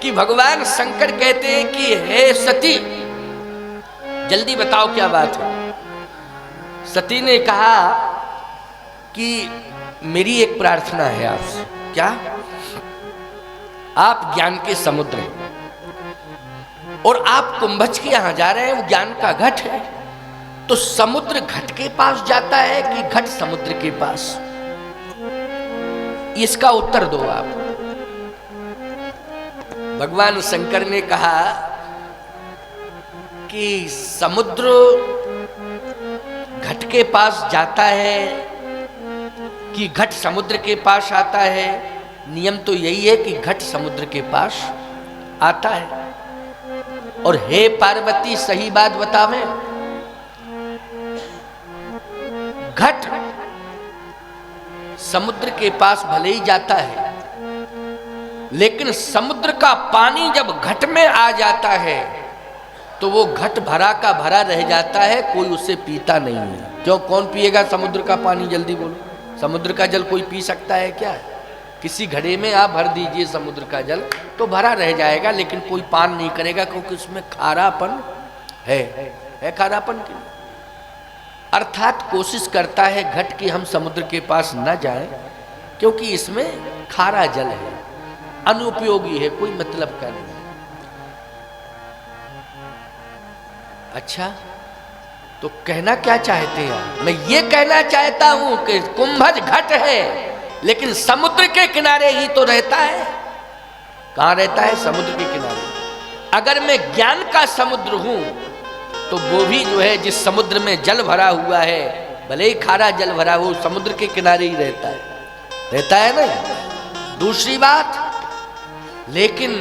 कि भगवान शंकर कहते हैं कि हे सती, जल्दी बताओ क्या बात है। सती ने कहा कि मेरी एक प्रार्थना है आपसे। क्या? आप ज्ञान के समुद्र हैं और आप कुंभज के यहां जा रहे हैं, वो ज्ञान का घट है, तो समुद्र घट के पास जाता है कि घट समुद्र के पास? इसका उत्तर दो आप। भगवान शंकर ने कहा कि समुद्र घट के पास जाता है कि घट समुद्र के पास आता है। नियम तो यही है कि घट समुद्र के पास आता है। और हे पार्वती, सही बात बतावे, घट समुद्र के पास भले ही जाता है, लेकिन समुद्र का पानी जब घट में आ जाता है तो वो घट भरा का भरा रह जाता है, कोई उसे पीता नहीं है। क्यों? कौन पिएगा समुद्र का पानी? जल्दी बोलो। समुद्र का जल कोई पी सकता है क्या? किसी घड़े में आप भर दीजिए समुद्र का जल तो भरा रह जाएगा, लेकिन कोई पान नहीं करेगा, क्योंकि उसमें खारापन है खारापन के लिए। अर्थात कोशिश करता है घट कि हम समुद्र के पास न जाएं, क्योंकि इसमें खारा जल है, अनुपयोगी है, कोई मतलब का नहीं। अच्छा, तो कहना क्या चाहते हैं? मैं ये कहना चाहता हूं कि कुंभज घट है, लेकिन समुद्र के किनारे ही तो रहता है। कहां रहता है? समुद्र के किनारे। अगर मैं ज्ञान का समुद्र हूं तो वो भी जो है, जिस समुद्र में जल भरा हुआ है, भले ही खारा जल भरा हो, समुद्र के किनारे ही रहता है ना। दूसरी बात, लेकिन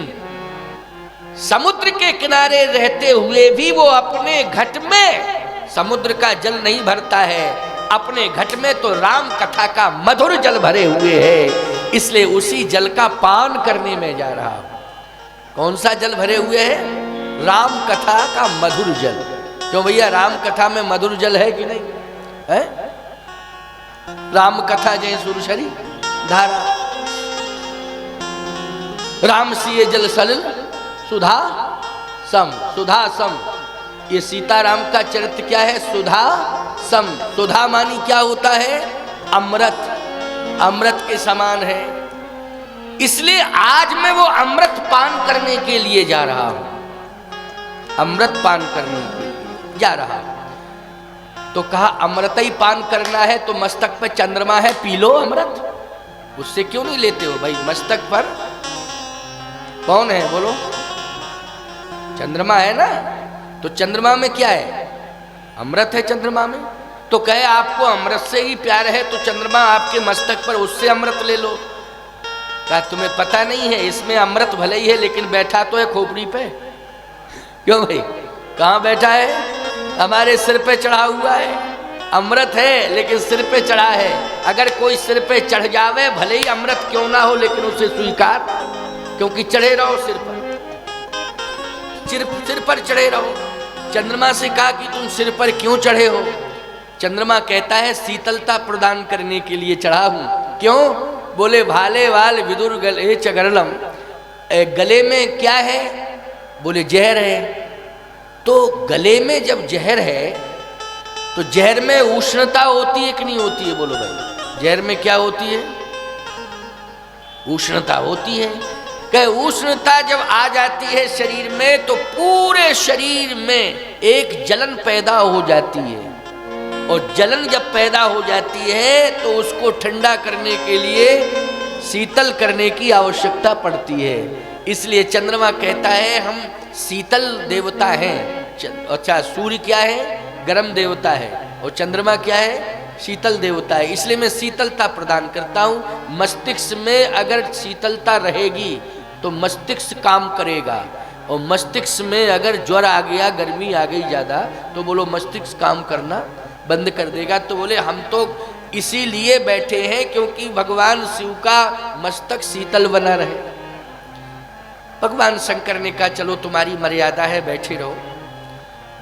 समुद्र के किनारे रहते हुए भी वो अपने घट में समुद्र का जल नहीं भरता है, अपने घट में तो राम कथा का मधुर जल भरे हुए है, इसलिए उसी जल का पान करने में जा रहा हूं। कौन सा जल भरे हुए है? राम कथा का मधुर जल। क्यों भैया, राम कथा में मधुर जल है कि नहीं है? राम कथा जय सुरसरी धारा, राम सिए जल सलिल सुधा सम। सुधा सम, ये सीताराम का चरित्र क्या है? सुधा सम। सुधा मानी क्या होता है? अमृत, अमृत के समान है। इसलिए आज मैं वो अमृत पान करने के लिए जा रहा हूं, अमृत पान करने के लिए जा रहा हूं। तो कहा अमृत ही पान करना है तो मस्तक पर चंद्रमा है, पी लो अमृत। उससे क्यों नहीं लेते हो भाई? मस्तक पर कौन है बोलो? चंद्रमा है ना। तो चंद्रमा में क्या है? अमृत है चंद्रमा में। तो कहे आपको अमृत से ही प्यार है तो चंद्रमा आपके मस्तक पर, उससे अमृत ले लो। क्या तुम्हें पता नहीं है इसमें अमृत भले ही है, लेकिन बैठा तो है खोपड़ी पे। क्यों भाई? कहाँ बैठा है? हमारे सिर पे चढ़ा हुआ है। अमृत है लेकिन सिर पे चढ़ा है। अगर कोई सिर पे चढ़ जावे, भले ही अमृत क्यों ना हो, लेकिन उसे स्वीकार, क्योंकि चढ़े रहो सिर पर, सिर पर चढ़े रहो। चंद्रमा से कहा कि तुम सिर पर क्यों चढ़े हो? चंद्रमा कहता है शीतलता प्रदान करने के लिए चढ़ा हूं। क्यों? बोले भाले वाल विदुर गले चगरलम। गले में क्या है? बोले जहर है। तो गले में जब जहर है तो जहर में उष्णता होती है कि नहीं होती है? बोलो भाई, जहर में क्या होती है? उष्णता होती है। कि उष्णता जब आ जाती है शरीर में तो पूरे शरीर में एक जलन पैदा हो जाती है, और जलन जब पैदा हो जाती है तो उसको ठंडा करने के लिए, शीतल करने की आवश्यकता पड़ती है। इसलिए चंद्रमा कहता है हम शीतल देवता हैं। अच्छा, सूर्य क्या है? गर्म देवता है, और चंद्रमा क्या है? शीतल देवता है। इसलिए मैं शीतलता प्रदान करता हूँ। मस्तिष्क में अगर शीतलता रहेगी तो मस्तिष्क काम करेगा, और मस्तिष्क में अगर ज्वर आ गया, गर्मी आ गई ज़्यादा, तो बोलो मस्तिष्क काम करना बंद कर देगा। तो बोले हम तो इसीलिए बैठे हैं क्योंकि भगवान शिव का मस्तक शीतल बना रहे। भगवान शंकर ने कहा चलो तुम्हारी मर्यादा है, बैठे रहो।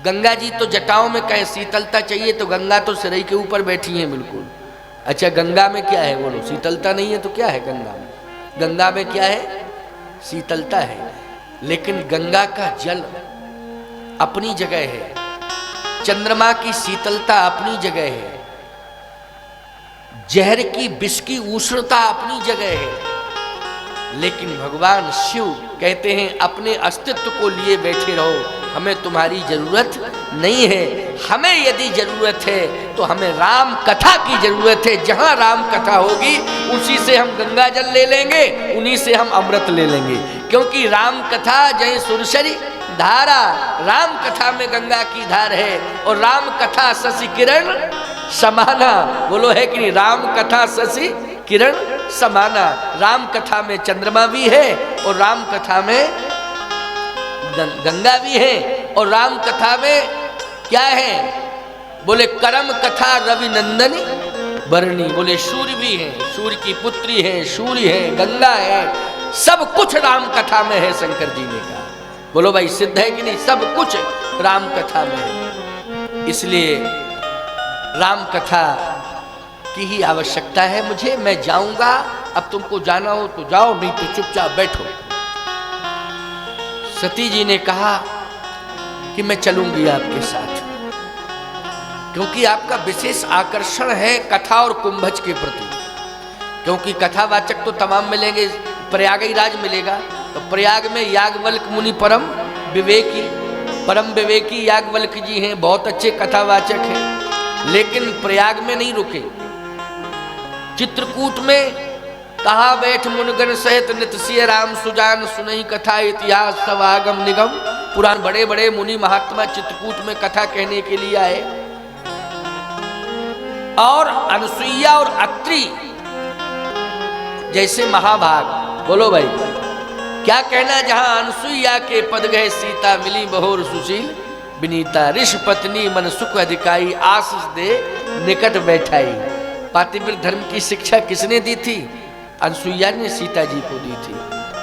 गंगा जी तो जटाओं में कहे शीतलता चाहिए, तो गंगा तो सिर के ऊपर बैठी हैं बिल्कुल। अच्छा, गंगा में क्या है बोलो? शीतलता नहीं है तो क्या है गंगा में? गंगा में क्या है? शीतलता है। लेकिन गंगा का जल अपनी जगह है, चंद्रमा की शीतलता अपनी जगह है, जहर की विष की उष्णता अपनी जगह है। लेकिन भगवान शिव कहते हैं अपने अस्तित्व को लिए बैठे रहो, हमें तुम्हारी जरूरत नहीं है। हमें यदि जरूरत है तो हमें राम कथा की जरूरत है। जहां राम कथा होगी उसी से हम गंगा जल ले लेंगे, उन्हीं से हम अमृत ले लेंगे। क्योंकि राम कथा जय सुरसरी धारा, राम कथा में गंगा की धार है। और राम कथा शशि किरण समाना, बोलो है कि नहीं? राम कथा शशि किरण समाना। राम कथा में चंद्रमा भी है और राम कथा में गंगा भी है। और राम कथा में क्या है? बोले करम कथा रवि नंदनी बरनी, बोले सूर्य भी है, सूर्य की पुत्री है, सूर्य है, गंगा है, सब कुछ राम कथा में है। शंकर जी ने कहा, बोलो भाई सिद्ध है कि नहीं? सब कुछ राम कथा में है। इसलिए राम कथा की ही आवश्यकता है मुझे। मैं जाऊंगा, अब तुमको जाना हो तो जाओ, नहीं तो चुपचाप बैठो। सती जी ने कहा कि मैं चलूंगी आपके साथ, क्योंकि आपका विशेष आकर्षण है कथा और कुंभज के प्रति। क्योंकि कथावाचक तो तमाम मिलेंगे, प्रयाग ही राज मिलेगा। तो प्रयाग में याज्ञवल्क्य मुनि परम विवेकी याज्ञवल्क्य जी हैं, बहुत अच्छे कथावाचक हैं। लेकिन प्रयाग में नहीं रुके, चित्रकूट में कहा बैठ मुनगन सहित नित सिय राम सुजान सुनहि कथा इतिहास सब आगम निगम पुराण। बड़े बड़े मुनि महात्मा चित्रकूट में कथा कहने के लिए आए। और अनुसुईया और अत्रि जैसे महाभाग, बोलो भाई क्या कहना? जहां अनुसुईया के पद गए सीता मिली बहोर सुशील विनीता, ऋषि पत्नी मन सुख अधिकाई आशीष दे निकट बैठाई। पातिव्रत धर्म की शिक्षा किसने दी थी? अनुसुईया ने सीता जी को दी थी।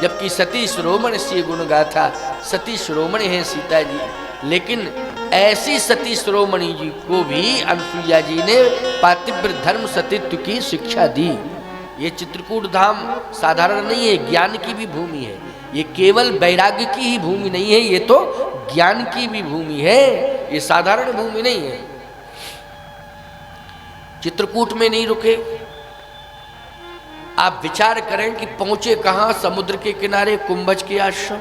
जबकि सती शिरोमणि से गुण गाथा, सती शिरोमणि है सीता जी। लेकिन ऐसी सती शिरोमणि जी को भी अनुसुईया जी ने पातिव्रत धर्म सतीत्व की शिक्षा दी। ये चित्रकूट धाम साधारण नहीं है, ज्ञान की भी भूमि है। ये केवल वैराग्य की ही भूमि नहीं है, ये तो ज्ञान की भी भूमि है, ये साधारण भूमि नहीं है। चित्रकूट में नहीं रुके। आप विचार करें कि पहुंचे कहां? समुद्र के किनारे कुंभज के आश्रम।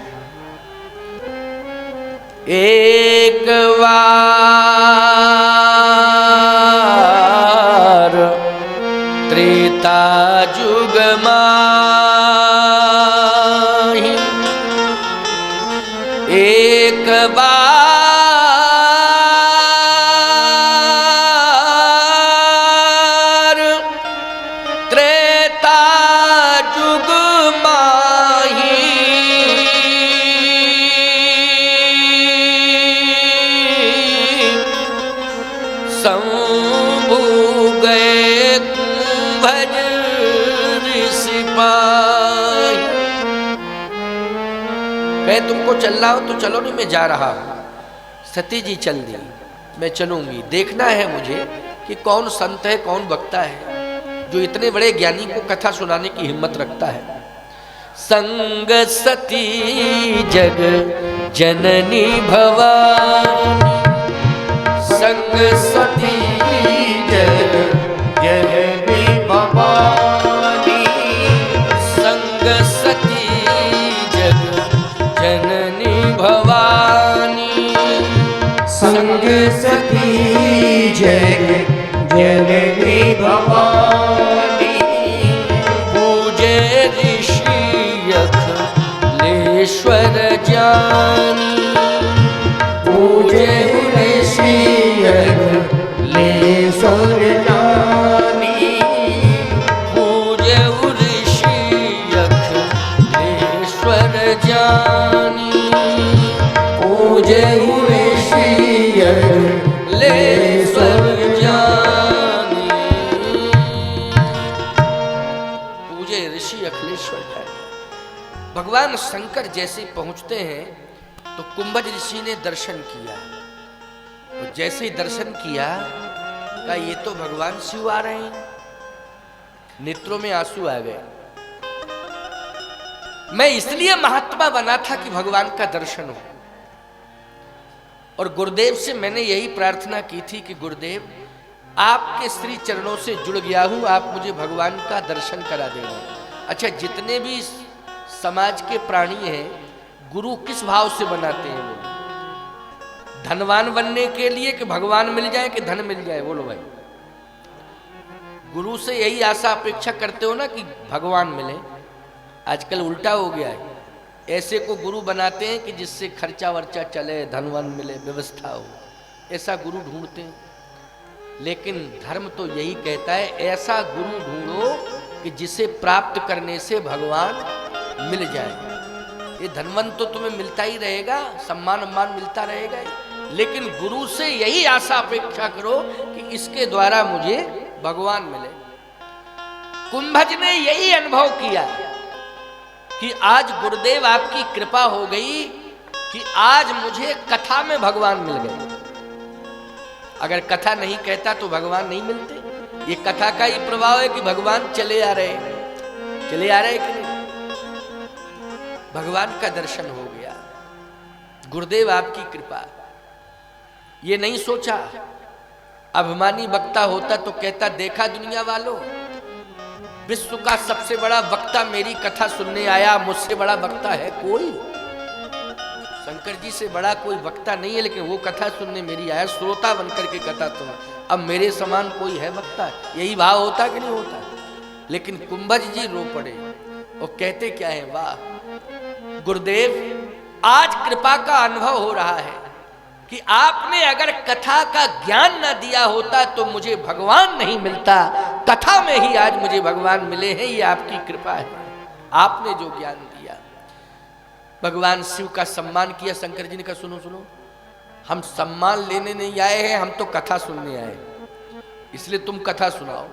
एक बार त्रेता जुग माहि, एक बार त्रेता जुग माहि, शंभु गए कुंभज ऋषि पाहि। कहे तुमको चलना हो तो चलो, नहीं मैं जा रहा हूं। सती जी चल दी, मैं चलूंगी। देखना है मुझे कि कौन संत है, कौन वक्ता है जो इतने बड़े ज्ञानी को कथा सुनाने की हिम्मत रखता है। संग सती जग जननी भवानी, संग सती जग जननी भवानी, संग सती जग जननी भवानी, संग सती जग जननी भवानी। पूजे ऋषि अखिलेश्वर जानी, पूजे ऋषि अखिलेश्वर जानी, पूजे ऋषि अखिलेश्वर जानी, पूजे ऋषि अखिलेश्वर जानी, पूजे ऋषि अखिलेश्वर जानी। भगवान शंकर जैसे पहुंचते हैं तो कुंभज ऋषि ने दर्शन किया, और जैसे ही दर्शन किया कहा ये तो भगवान शिव आ रहे हैं। नेत्रों में आंसू आ गए। मैं इसलिए महात्मा बना था कि भगवान का दर्शन हो। और गुरुदेव से मैंने यही प्रार्थना की थी कि गुरुदेव आपके श्री चरणों से जुड़ गया हूं, आप मुझे भगवान का दर्शन करा देना। अच्छा, जितने भी समाज के प्राणी हैं गुरु किस भाव से बनाते हैं? वो धनवान बनने के लिए कि भगवान मिल जाए कि धन मिल जाए? बोलो भाई, गुरु से यही आशा अपेक्षा करते हो ना कि भगवान मिले। आजकल उल्टा हो गया है, ऐसे को गुरु बनाते हैं कि जिससे खर्चा वर्चा चले, धनवान मिले, व्यवस्था हो, ऐसा गुरु ढूंढते हैं। लेकिन धर्म तो यही कहता है ऐसा गुरु ढूंढो कि जिसे प्राप्त करने से भगवान मिल जाए। ये धनवन तो तुम्हें मिलता ही रहेगा, सम्मान सम्मान मिलता रहेगा, लेकिन गुरु से यही आशा अपेक्षा करो कि इसके द्वारा मुझे भगवान मिले। कुंभज ने यही अनुभव किया कि आज गुरुदेव आपकी कृपा हो गई कि आज मुझे कथा में भगवान मिल गए। अगर कथा नहीं कहता तो भगवान नहीं मिलते। ये कथा का ही प्रभाव है कि भगवान चले आ रहे कि नहीं? भगवान का दर्शन हो गया, गुरुदेव आपकी कृपा। ये नहीं सोचा, अभिमानी वक्ता होता तो कहता देखा दुनिया वालों, विश्व का सबसे बड़ा वक्ता मेरी कथा सुनने आया, मुझसे बड़ा वक्ता है कोई? शंकर जी से बड़ा कोई वक्ता नहीं है, लेकिन वो कथा सुनने मेरी आया, श्रोता बनकर के कथा सुना। अब मेरे समान कोई है वक्ता? यही भाव होता कि नहीं होता? लेकिन कुंभज जी रो पड़े और कहते क्या है, वाह गुरुदेव, आज कृपा का अनुभव हो रहा है कि आपने अगर कथा का ज्ञान न दिया होता तो मुझे भगवान नहीं मिलता। कथा में ही आज मुझे भगवान मिले हैं, ये आपकी कृपा है, आपने जो ज्ञान दिया। भगवान शिव का सम्मान किया। शंकर जी ने कहा सुनो सुनो, हम सम्मान लेने नहीं आए हैं, हम तो कथा सुनने आए, इसलिए तुम कथा सुनाओ।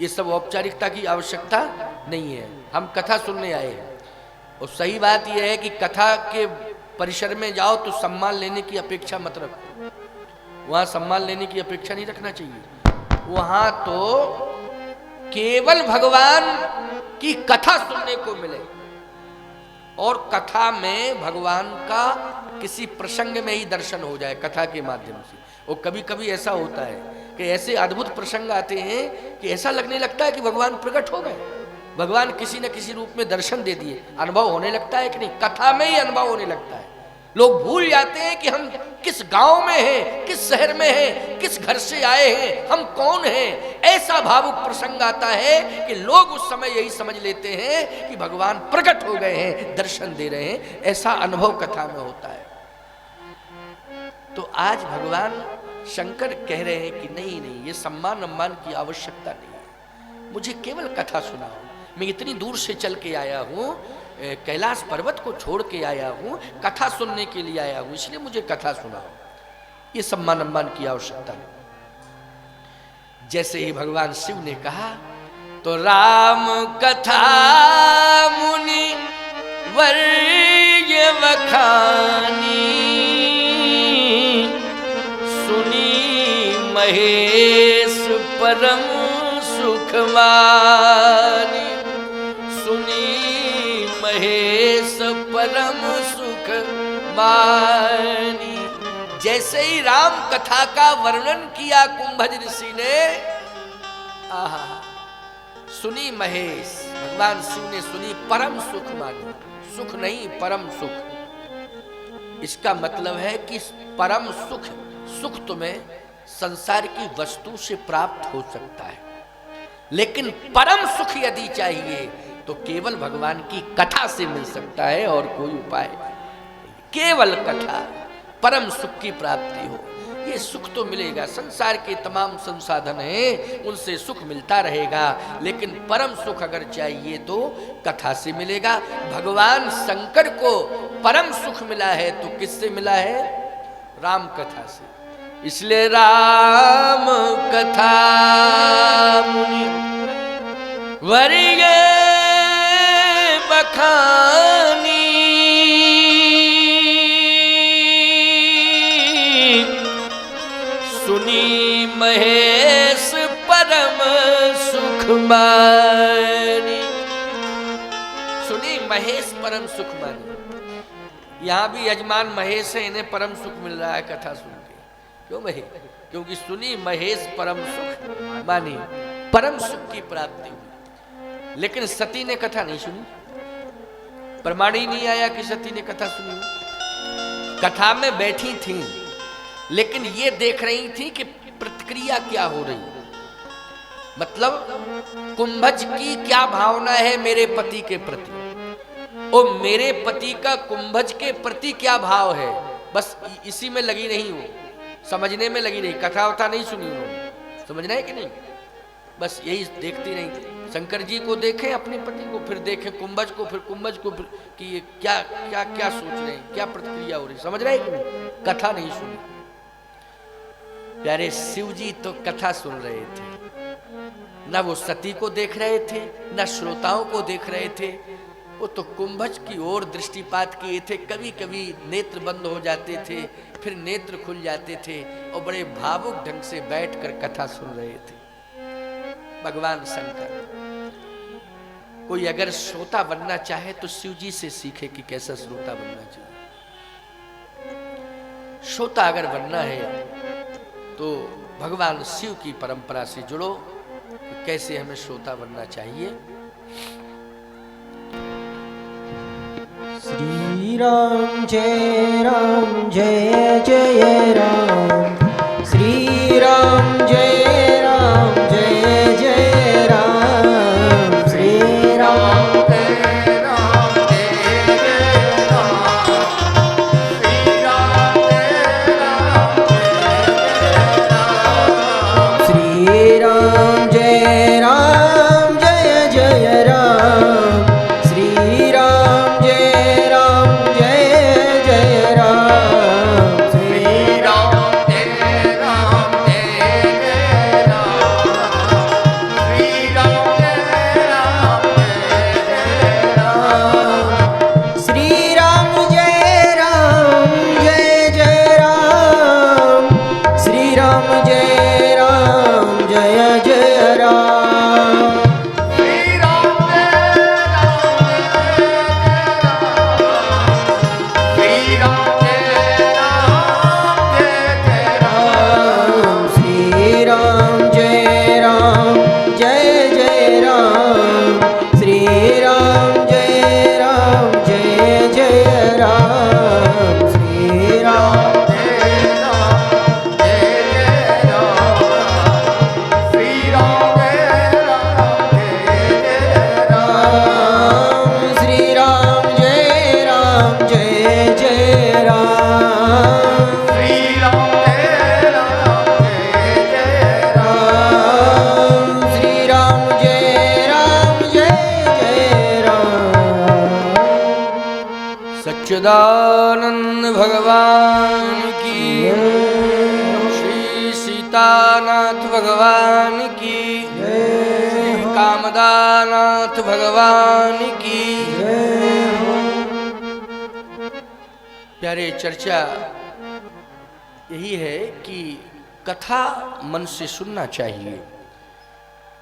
ये सब औपचारिकता की आवश्यकता नहीं है, हम कथा सुनने आए हैं। और सही बात यह है कि कथा के परिसर में जाओ तो सम्मान लेने की अपेक्षा मत रखो, वहां सम्मान लेने की अपेक्षा नहीं रखना चाहिए। वहां तो केवल भगवान की कथा सुनने को मिले, और कथा में भगवान का किसी प्रसंग में ही दर्शन हो जाए कथा के माध्यम से। और कभी कभी ऐसा होता है कि ऐसे अद्भुत प्रसंग आते हैं कि ऐसा लगने लगता है कि भगवान प्रकट हो गए, भगवान किसी न किसी रूप में दर्शन दे दिए। अनुभव होने लगता है कि नहीं? कथा में ही अनुभव होने लगता है। लोग भूल जाते हैं कि हम किस गांव में हैं, किस शहर में हैं, किस घर से आए हैं, हम कौन हैं। ऐसा भावुक प्रसंग आता है कि लोग उस समय यही समझ लेते हैं कि भगवान प्रकट हो गए हैं, दर्शन दे रहे हैं। ऐसा अनुभव कथा में होता है। तो आज भगवान शंकर कह रहे हैं कि नहीं नहीं, ये सम्मान सम्मान की आवश्यकता नहीं है, मुझे केवल कथा सुनाओ। मैं इतनी दूर से चल के आया हूँ, कैलाश पर्वत को छोड़ के आया हूँ, कथा सुनने के लिए आया हूँ, इसलिए मुझे कथा सुनाओ। ये सम्मान सम्मान की आवश्यकता है। जैसे ही भगवान शिव ने कहा तो राम कथा मुनि वर्य वखानी, सुनी महेश परम सुखमानी, सुनी महेश परम सुख मानी। जैसे ही राम कथा का वर्णन किया कुंभज ऋषि ने, आहा, सुनी महेश, भगवान शिव ने सुनी, परम सुख मानी। सुख नहीं, परम सुख। इसका मतलब है कि परम सुख, सुख तुम्हें संसार की वस्तु से प्राप्त हो सकता है, लेकिन परम सुख यदि चाहिए तो केवल भगवान की कथा से मिल सकता है, और कोई उपाय नहीं। केवल कथा, परम सुख की प्राप्ति हो। ये सुख तो मिलेगा, संसार के तमाम संसाधन हैं, उनसे सुख मिलता रहेगा, लेकिन परम सुख अगर चाहिए तो कथा से मिलेगा। भगवान शंकर को परम सुख मिला है तो किससे मिला है? राम कथा से। इसलिए राम कथा मुनि वर्य बखानी, सुनी महेश परम सुख मानी, सुनी महेश परम सुख मानी। यहाँ भी यजमान महेश है, इन्हें परम सुख मिल रहा है कथा सुन के। क्यों भाई? क्योंकि सुनी महेश परम सुख मानी, परम सुख की प्राप्ति हुई। लेकिन सती ने कथा नहीं सुनी, प्रमाण ही नहीं आया कि सती ने कथा सुनी। कथा में बैठी थी, लेकिन ये देख रही थी कि प्रतिक्रिया क्या हो रही है, मतलब कुंभज की क्या भावना है मेरे पति के प्रति, और मेरे पति का कुंभज के प्रति क्या भाव है। बस इसी में लगी नहीं, वो समझने में लगी नहीं। कथा वथा नहीं सुनी उन्होंने, समझना है कि नहीं, बस यही देखती नहीं थी। शंकर जी को देखें अपने पति को, फिर देखें कुंभज को, फिर कुंभज को, फिर कि ये क्या क्या क्या सोच रहे हैं, क्या प्रतिक्रिया हो रही, समझ रहे हैं कि नहीं। कथा नहीं सुनी। प्यारे शिव जी तो कथा सुन रहे थे, ना वो सती को देख रहे थे, ना श्रोताओं को देख रहे थे। वो तो कुंभज की ओर दृष्टिपात किए थे। कभी कभी नेत्र बंद हो जाते थे, फिर नेत्र खुल जाते थे, और बड़े भावुक ढंग से बैठकर कथा सुन रहे थे। भगवान शंकर, कोई अगर श्रोता बनना चाहे तो शिव जी से सीखे कि कैसा श्रोता बनना चाहिए। श्रोता अगर बनना है तो भगवान शिव की परंपरा से जुड़ो, तो कैसे हमें श्रोता बनना चाहिए। श्री राम जय जय राम, श्री राम जय जय राम, श्री राम जय राम जय जय राम, श्री राम जय राम जय राम, श्री राम जय राम जय जय राम, श्री राम जय राम जय जय राम, श्री राम जय राम जय जय राम, श्री राम जय राम जय जय राम, श्री राम जय राम जय जय राम, श्री राम जय राम जय जय राम, श्री राम जय राम, श्री राम जय राम जय जय राम, श्री राम जय राम जय जय राम, श्री राम जय राम जय जय राम, श्री राम जय राम जय जय राम, श्री राम जय राम जय जय राम, श्री राम जय राम जय जय राम, श्री राम जय राम जय जय राम। सच्चिदानंद भगवान की, श्री सीतानाथ भगवान की, श्री कामदानाथ भगवान की। प्यारे, चर्चा यही है कि कथा मन से सुनना चाहिए।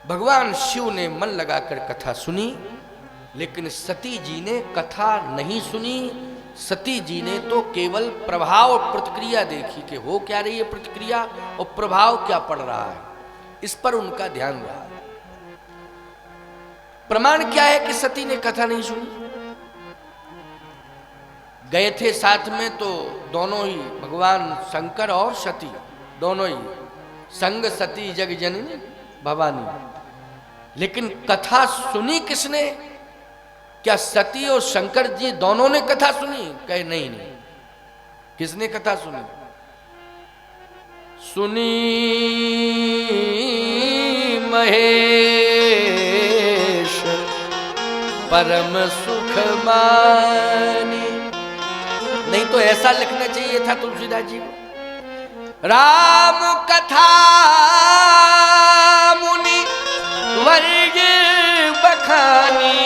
भगवान शिव ने मन लगाकर कथा सुनी, लेकिन सती जी ने कथा नहीं सुनी। सती जी ने तो केवल प्रभाव और प्रतिक्रिया देखी कि हो क्या रही है प्रतिक्रिया और प्रभाव क्या पड़ रहा है, इस पर उनका ध्यान रहा। प्रमाण क्या है कि सती ने कथा नहीं सुनी? गए थे साथ में तो दोनों ही, भगवान शंकर और सती दोनों ही, संग सती जग जननी भवानी। लेकिन कथा सुनी किसने? क्या सती और शंकर जी दोनों ने कथा सुनी? कहे नहीं नहीं। किसने कथा सुनी? सुनी महेश परम सुख मानी। नहीं तो ऐसा लिखना चाहिए था तुलसीदास जी को, राम कथा मुनि वर्ग बखानी,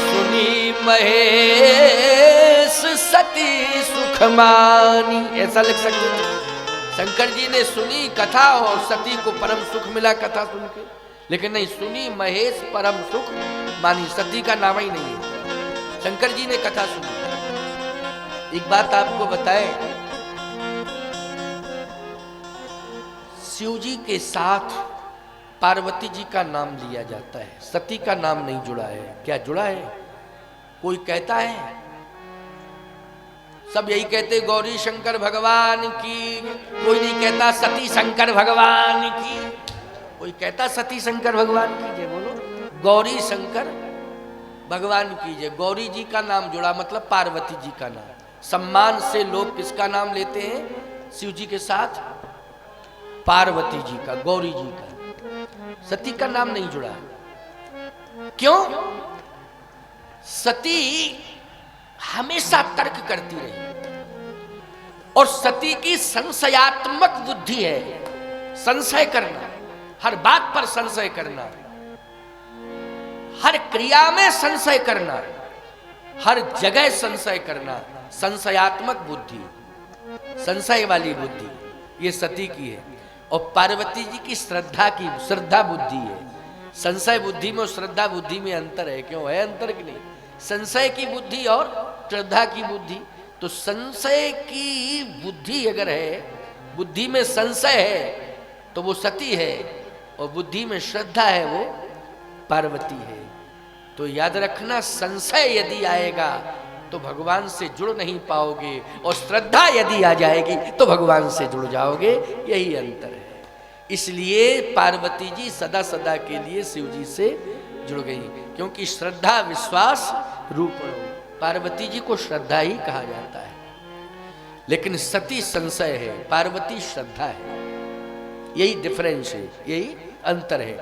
सुनी महेश सती सुख मानी। ऐसा लिख सकते थे। शंकर जी ने सुनी कथा और सती को परम सुख मिला कथा सुन के। लेकिन नहीं, सुनी महेश परम सुख मानी, सती का नाम ही नहीं है। शंकर जी ने कथा सुनी। एक बात आपको बताए, शिव जी के साथ पार्वती जी का नाम लिया जाता है, सती का नाम नहीं जुड़ा है। क्या जुड़ा है? कोई कहता है? सब यही कहते गौरी शंकर भगवान की, कोई नहीं कहता सती शंकर भगवान की। कोई कहता सती शंकर भगवान की जय बोलो, गौरी शंकर भगवान की जय। गौरी जी का नाम जुड़ा मतलब पार्वती जी का नाम। सम्मान से लोग किसका नाम लेते हैं शिव जी के साथ? पार्वती जी का, गौरी जी का। सती का नाम नहीं जुड़ा। क्यों? सती हमेशा तर्क करती रही और सती की संशयात्मक बुद्धि है। संशय करना, हर बात पर संशय करना, हर क्रिया में संशय करना, हर जगह संशय करना, संशयात्मक बुद्धि, संशय वाली बुद्धि ये सती की है। और पार्वती जी की श्रद्धा बुद्धि है। संशय बुद्धि में और श्रद्धा बुद्धि में अंतर है। क्यों है अंतर कि नहीं? संशय की बुद्धि और श्रद्धा की बुद्धि। तो संशय की बुद्धि अगर है, बुद्धि में संशय है तो वो सती है, और बुद्धि में श्रद्धा है वो पार्वती है। तो याद रखना, संशय यदि आएगा तो भगवान से जुड़ नहीं पाओगे, और श्रद्धा यदि आ जाएगी तो भगवान से जुड़ जाओगे। यही अंतर है। इसलिए पार्वती जी सदा सदा के लिए शिव जी से जुड़ गई, क्योंकि श्रद्धा विश्वास रूप पार्वती जी को श्रद्धा ही कहा जाता है। लेकिन सती संशय है, पार्वती श्रद्धा है। यही डिफरेंस है, यही अंतर है।